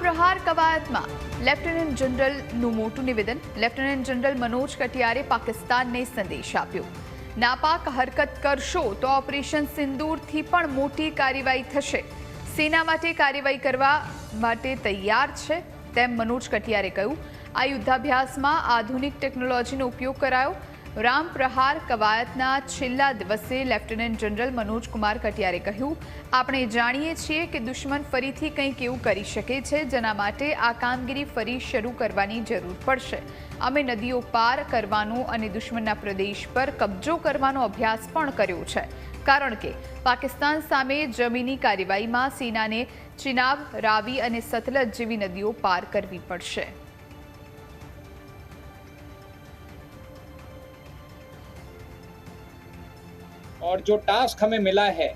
પ્રહાર કવાયતમાં લેફ્ટનન્ટ જનરલનું મોટું નિવેદન. લેફ્ટનન્ટ જનરલ મનોજ કટિયારે પાકિસ્તાનને સંદેશ આપ્યો. નાપાક હરકત કરશો તો ઓપરેશન સિંદૂરથી પણ મોટી કાર્યવાહી થશે. સેના માટે કાર્યવાહી કરવા માટે તૈયાર છે તેમ મનોજ કટિયારે કહ્યું. આ યુદ્ધાભ્યાસમાં આધુનિક ટેકનોલોજીનો ઉપયોગ કરાયો. રામ પ્રહાર કવાયતના છેલ્લા દિવસે લેફ્ટનન્ટ જનરલ મનોજ કુમાર કટિયારે કહ્યું, આપણે જાણીએ છીએ કે દુશ્મન ફરીથી કંઈક એવું કરી શકે છે જેના માટે આ કામગીરી ફરી શરૂ કરવાની જરૂર પડશે. અમે નદીઓ પાર કરવાનો અને દુશ્મનના પ્રદેશ પર કબજો કરવાનો અભ્યાસ પણ કર્યો છે, કારણ કે પાકિસ્તાન સામે જમીની કાર્યવાહીમાં સેનાને ચિનાબ, રાવી અને સતલજ જેવી નદીઓ પાર કરવી પડશે. और जो टास्क हमें मिला है,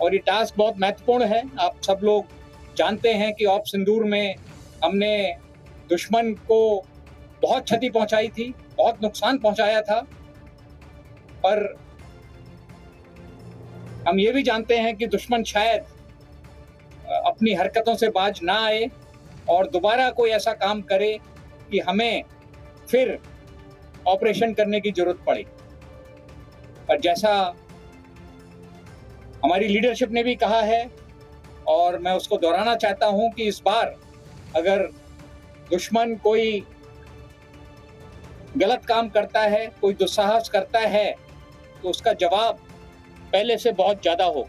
और ये टास्क बहुत महत्वपूर्ण है. आप सब लोग जानते हैं कि ऑप सिंदूर में हमने दुश्मन को बहुत क्षति पहुंचाई थी, बहुत नुकसान पहुंचाया था. पर हम ये भी जानते हैं कि दुश्मन शायद अपनी हरकतों से बाज ना आए और दोबारा कोई ऐसा काम करे कि हमें फिर ऑपरेशन करने की जरूरत पड़े. पर जैसा हमारी लीडरशिप ने भी कहा है और मैं उसको दोहराना चाहता हूं कि इस बार अगर दुश्मन कोई गलत काम करता है, कोई दुस्साहस करता है, तो उसका जवाब पहले से बहुत ज्यादा होगा.